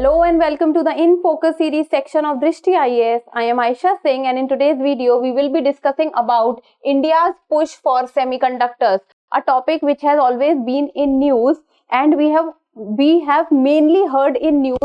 Hello and welcome to the In Focus series section of Drishti IAS. I am Aisha Singh and in today's video we will be discussing about India's push for semiconductors, a topic which has always been in news and we have mainly heard in news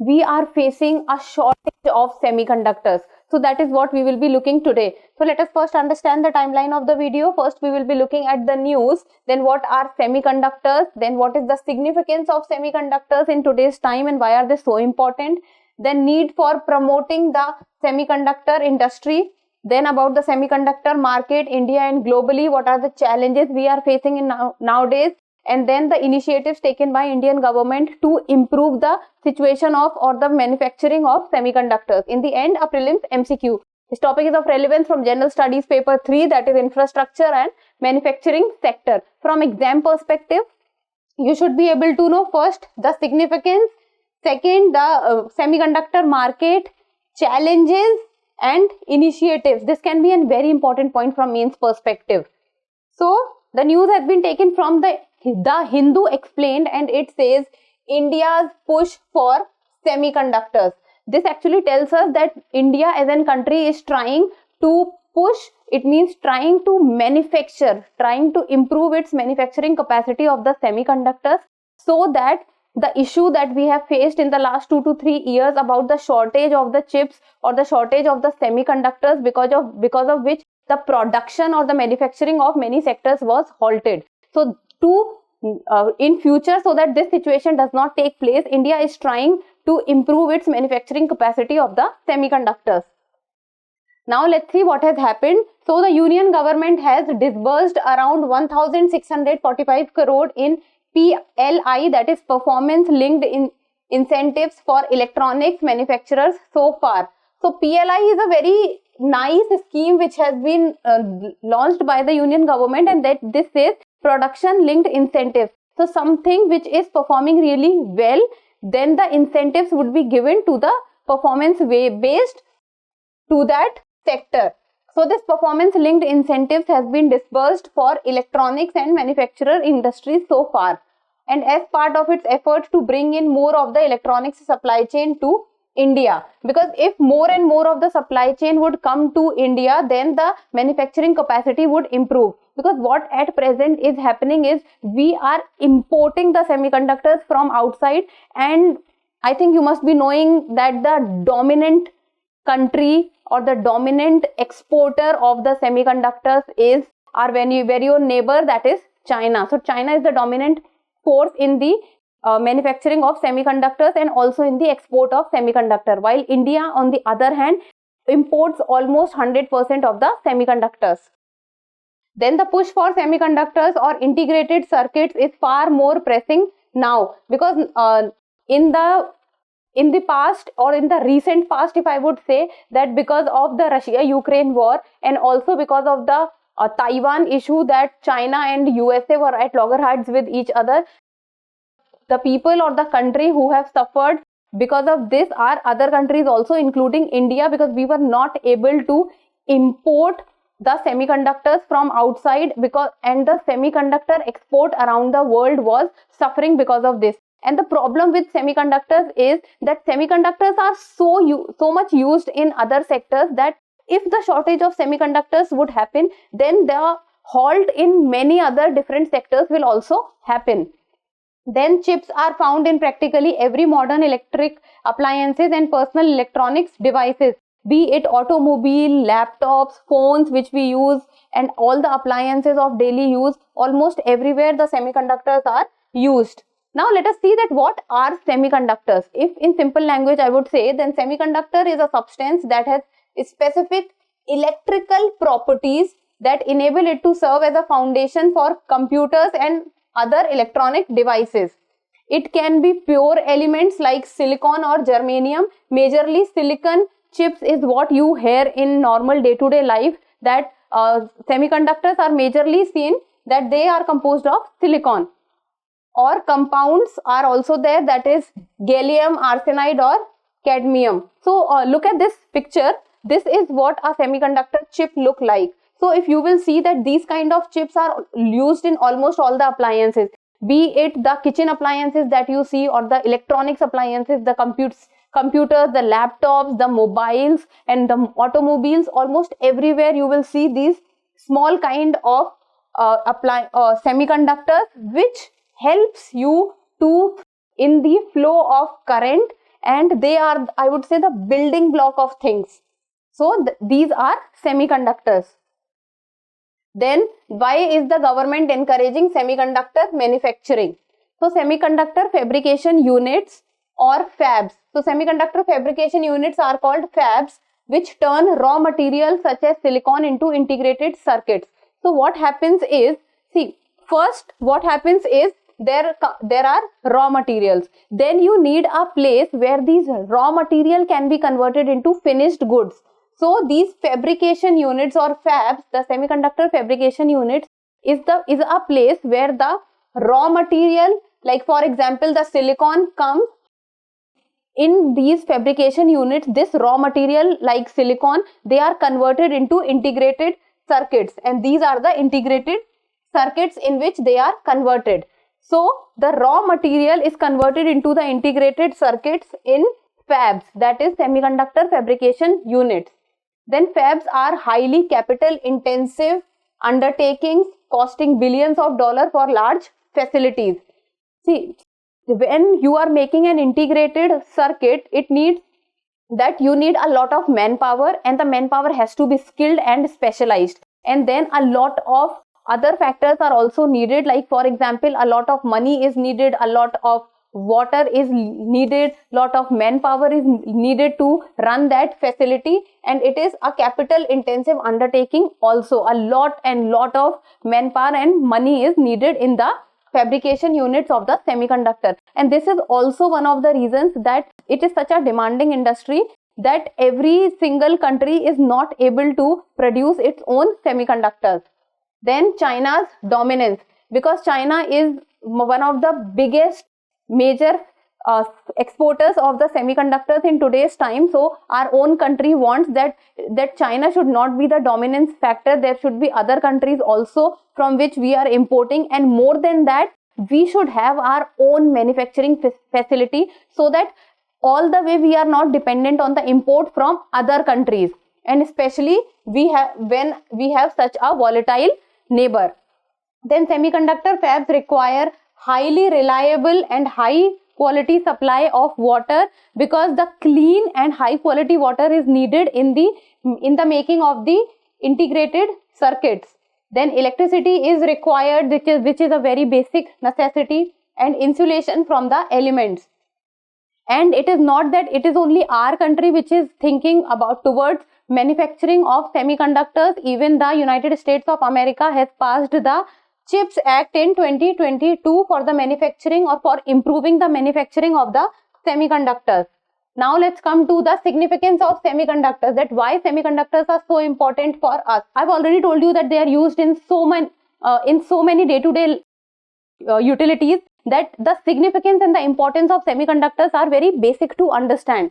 we are facing a shortage of semiconductors. So that is what we will be looking today. So let us first understand the timeline of the video. First we will be looking at the news, then what are semiconductors, then what is the significance of semiconductors in today's time and why are they so important, then need for promoting the semiconductor industry, then about the semiconductor market, India and globally, what are the challenges we are facing in nowadays, and then the initiatives taken by Indian government to improve the situation of or the manufacturing of semiconductors. In the end, a prelims MCQ. This topic is of relevance from General Studies paper 3, that is infrastructure and manufacturing sector. From exam perspective, you should be able to know first the significance, second the semiconductor market, challenges and initiatives. This can be a very important point from mains perspective. So the news has been taken from the Hindu Explained and it says India's push for semiconductors. This actually tells us that India as a country is trying to push, it means trying to manufacture, trying to improve its manufacturing capacity of the semiconductors, so that the issue that we have faced in the last 2 to 3 years about the shortage of the chips or the shortage of the semiconductors because of which the production or the manufacturing of many sectors was halted. So in future, so that this situation does not take place, India is trying to improve its manufacturing capacity of the semiconductors. Now let's see what has happened. So the Union government has disbursed around 1645 crore in PLI, that is performance linked incentives for electronics manufacturers so far. So PLI is a very nice scheme which has been launched by the Union government, and that this is production linked incentives. So something which is performing really well, then the incentives would be given to the performance based to that sector. So this performance linked incentives has been disbursed for electronics and manufacturer industries so far, and as part of its efforts to bring in more of the electronics supply chain to India, because if more and more of the supply chain would come to India, then the manufacturing capacity would improve. Because what at present is happening is we are importing the semiconductors from outside, and I think you must be knowing that the dominant country or the dominant exporter of the semiconductors is our very own neighbor, that is China. So China is the dominant force in the manufacturing of semiconductors and also in the export of semiconductor, while India on the other hand imports almost 100% of the semiconductors. Then the push for semiconductors or integrated circuits is far more pressing now, because in the past or in the recent past, if I would say, that because of the Russia-Ukraine war and also because of the Taiwan issue, that China and USA were at loggerheads with each other, the people or the country who have suffered because of this are other countries also, including India, because we were not able to import the semiconductors from outside, and the semiconductor export around the world was suffering because of this. And the problem with semiconductors is that semiconductors are so much used in other sectors that if the shortage of semiconductors would happen, then the halt in many other different sectors will also happen. Then chips are found in practically every modern electric appliances and personal electronics devices, be it automobile, laptops, phones which we use, and all the appliances of daily use. Almost everywhere the semiconductors are used. Now let us see that what are semiconductors. If in simple language I would say, then semiconductor is a substance that has specific electrical properties that enable it to serve as a foundation for computers and other electronic devices. It can be pure elements like silicon or germanium. Majorly silicon chips is what you hear in normal day-to-day life, that semiconductors are majorly seen that they are composed of silicon, or compounds are also there, that is gallium arsenide or cadmium. So look at this picture. This is what a semiconductor chip look like. So if you will see that these kind of chips are used in almost all the appliances. be it the kitchen appliances that you see or the electronics appliances, the computers, the laptops, the mobiles and the automobiles, almost everywhere you will see these small kind of semiconductors which helps you to in the flow of current, and they are, I would say, the building block of things. So these are semiconductors. Then why is the government encouraging semiconductor manufacturing? So semiconductor fabrication units or fabs. So semiconductor fabrication units are called fabs, which turn raw materials such as silicon into integrated circuits. So what happens is, see, first what happens is there are raw materials. Then you need a place where these raw material can be converted into finished goods. So these fabrication units or fabs, the semiconductor fabrication units is a place where the raw material, like for example the silicon, comes in these fabrication units. This raw material like silicon, they are converted into integrated circuits, and these are the integrated circuits in which they are converted. So the raw material is converted into the integrated circuits in fabs, that is semiconductor fabrication units. Then fabs are highly capital intensive undertakings costing billions of dollars for large facilities. See, when you are making an integrated circuit, it needs that you need a lot of manpower, and the manpower has to be skilled and specialized. And then a lot of other factors are also needed, like for example, a lot of money is needed, a lot of water is needed, lot of manpower is needed to run that facility, and it is a capital intensive undertaking also. A lot of manpower and money is needed in the fabrication units of the semiconductor, and this is also one of the reasons that it is such a demanding industry, that every single country is not able to produce its own semiconductors. Then China's dominance, because China is one of the biggest major exporters of the semiconductors in today's time. So our own country wants that China should not be the dominance factor. There should be other countries also from which we are importing, and more than that, we should have our own manufacturing facility, so that all the way we are not dependent on the import from other countries, and especially when we have such a volatile neighbor. Then semiconductor fabs require highly reliable and high quality supply of water, because the clean and high quality water is needed in the making of the integrated circuits. Then electricity is required, which is a very basic necessity, and insulation from the elements. And it is not that it is only our country which is thinking about towards manufacturing of semiconductors. Even the United States of America has passed the CHIPS Act in 2022 for the manufacturing or for improving the manufacturing of the semiconductors. Now let's come to the significance of semiconductors, that why semiconductors are so important for us. I've already told you that they are used in so many day-to-day utilities, that the significance and the importance of semiconductors are very basic to understand.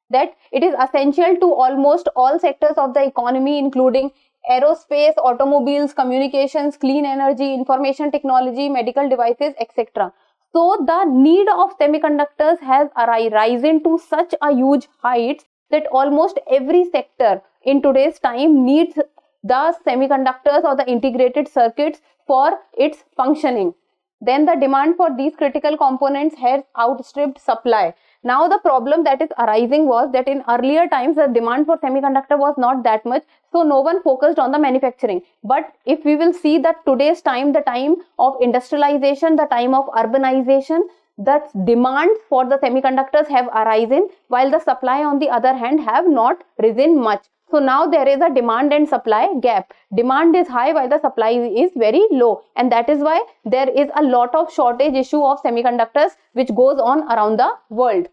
That it is essential to almost all sectors of the economy, including aerospace, automobiles, communications, clean energy, information technology, medical devices, etc. So the need of semiconductors has risen to such a huge height that almost every sector in today's time needs the semiconductors or the integrated circuits for its functioning. Then the demand for these critical components has outstripped supply. Now the problem that is arising was that in earlier times the demand for semiconductor was not that much, so no one focused on the manufacturing. But if we will see that today's time, the time of industrialization, the time of urbanization, the demand for the semiconductors have arisen, while the supply on the other hand have not risen much. So now there is a demand and supply gap. Demand is high while the supply is very low, and that is why there is a lot of shortage issue of semiconductors which goes on around the world.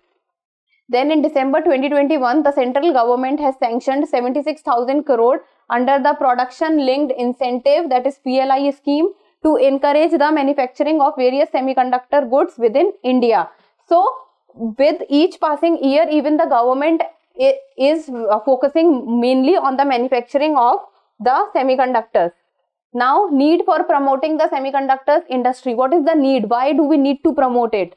Then in December 2021, the central government has sanctioned 76,000 crore under the production linked incentive, that is PLI scheme, to encourage the manufacturing of various semiconductor goods within India. So with each passing year, even the government is focusing mainly on the manufacturing of the semiconductors. Now, need for promoting the semiconductors industry. What is the need? Why do we need to promote it?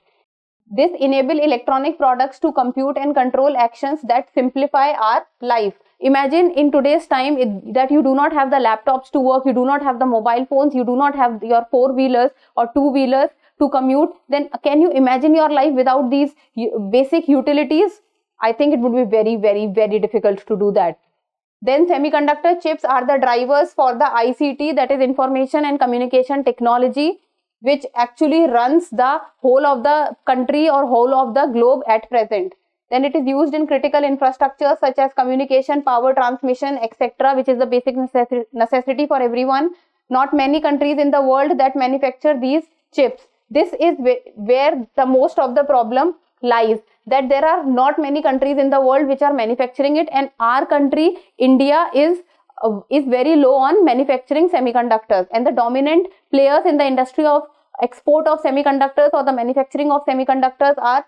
This enable electronic products to compute and control actions that simplify our life. Imagine in today's time that you do not have the laptops to work, you do not have the mobile phones, you do not have your four-wheelers or two-wheelers to commute, then can you imagine your life without these basic utilities? I think it would be very, very, very difficult to do that. Then semiconductor chips are the drivers for the ICT, that is information and communication technology, which actually runs the whole of the country or whole of the globe at present. Then it is used in critical infrastructure such as communication, power transmission, etc., which is the basic necessity for everyone. Not many countries in the world that manufacture these chips. This is where the most of the problem lies, that there are not many countries in the world which are manufacturing it, and our country, India, is very low on manufacturing semiconductors, and the dominant players in the industry of export of semiconductors or the manufacturing of semiconductors are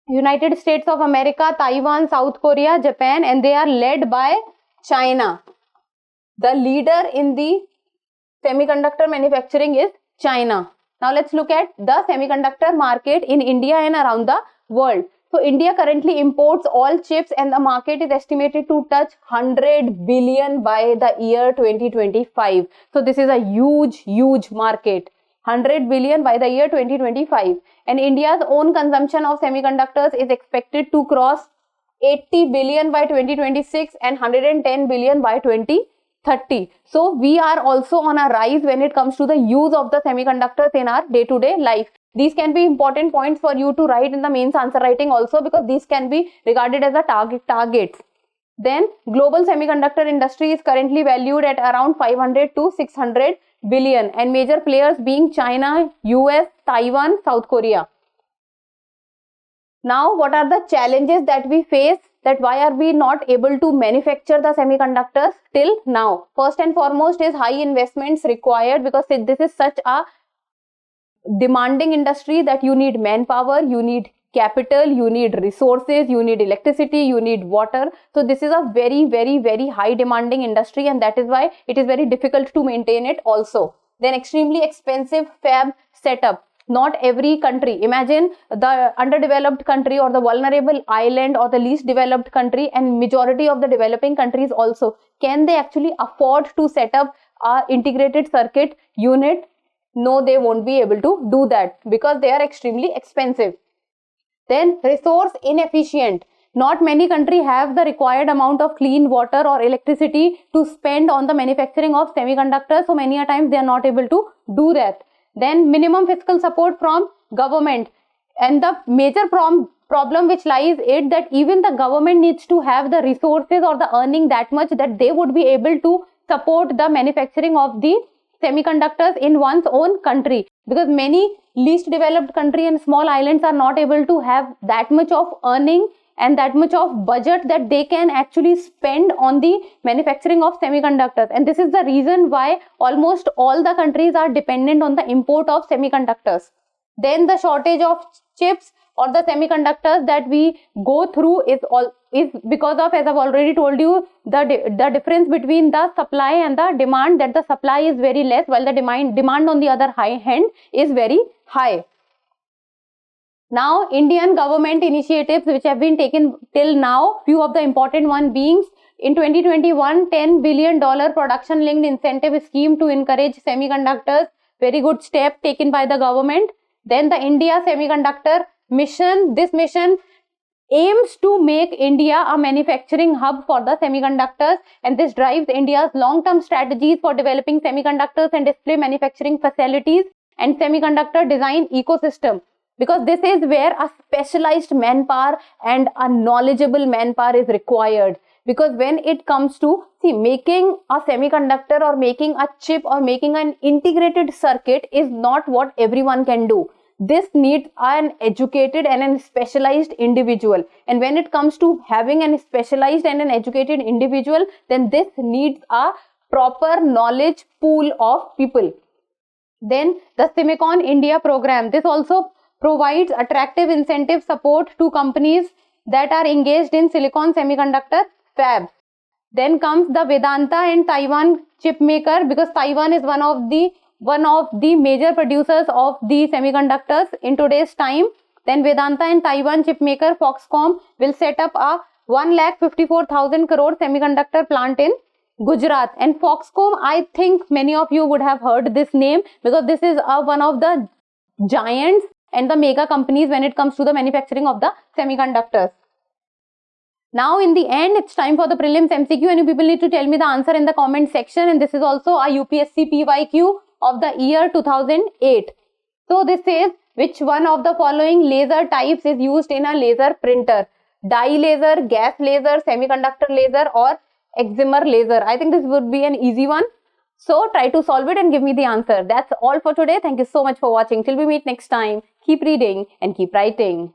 United States of America, Taiwan, South Korea, Japan, and they are led by China. The leader in the semiconductor manufacturing is China. Now let's look at the semiconductor market in India and around the world. So India currently imports all chips, and the market is estimated to touch 100 billion by the year 2025. So this is a huge market. 100 billion by the year 2025. And India's own consumption of semiconductors is expected to cross 80 billion by 2026 and 110 billion by 2030. So we are also on a rise when it comes to the use of the semiconductors in our day-to-day life. These can be important points for you to write in the mains answer writing also, because these can be regarded as a targets. Then global semiconductor industry is currently valued at around 500 to 600 billion, and major players being China, US, Taiwan, South Korea. Now, what are the challenges that we face? That why are we not able to manufacture the semiconductors till now? First and foremost is high investments required, because this is such a demanding industry that you need manpower, you need capital, you need resources, you need electricity, you need water. So this is a very high demanding industry, and that is why it is very difficult to maintain it also. Then extremely expensive fab setup. Not every country, imagine the underdeveloped country or the vulnerable island or the least developed country, and majority of the developing countries also, can they actually afford to set up a integrated circuit unit? No, they won't be able to do that because they are extremely expensive. Then resource inefficient. Not many countries have the required amount of clean water or electricity to spend on the manufacturing of semiconductors. So many a times they are not able to do that. Then minimum fiscal support from government. And the major problem which lies is that even the government needs to have the resources or the earning that much that they would be able to support the manufacturing of the semiconductors in one's own country, because many least developed countries and small islands are not able to have that much of earning and that much of budget that they can actually spend on the manufacturing of semiconductors. And this is the reason why almost all the countries are dependent on the import of semiconductors. Then the shortage of chips or the semiconductors that we go through is because of, as I've already told you, the difference between the supply and the demand, that the supply is very less while the demand on the other hand is very high. Now, Indian government initiatives which have been taken till now, few of the important one being in 2021, $10 billion production linked incentive scheme to encourage semiconductors, very good step taken by the government. Then the India Semiconductor Mission, this mission aims to make India a manufacturing hub for the semiconductors, and this drives India's long-term strategies for developing semiconductors and display manufacturing facilities and semiconductor design ecosystem, because this is where a specialized manpower and a knowledgeable manpower is required. Because when it comes to making a semiconductor or making a chip or making an integrated circuit is not what everyone can do. This needs an educated and a specialized individual. And when it comes to having a specialized and an educated individual, then this needs a proper knowledge pool of people. Then the Semicon India program. This also provides attractive incentive support to companies that are engaged in silicon semiconductor fabs. Then comes the Vedanta and Taiwan chip maker, because Taiwan is one of the major producers of the semiconductors in today's time. Then Vedanta and Taiwan chip maker Foxconn will set up a 1,54,000 crore semiconductor plant in Gujarat. And Foxconn, I think many of you would have heard this name, because this is one of the giants and the mega companies when it comes to the manufacturing of the semiconductors. Now in the end, it's time for the prelims MCQ, and you people need to tell me the answer in the comment section. And this is also a UPSC PYQ of the year 2008. So this says, which one of the following laser types is used in a laser printer? Dye laser, gas laser, semiconductor laser, or excimer laser? I think this would be an easy one. So try to solve it and give me the answer. That's all for today. Thank you so much for watching. Till we meet next time, keep reading and keep writing.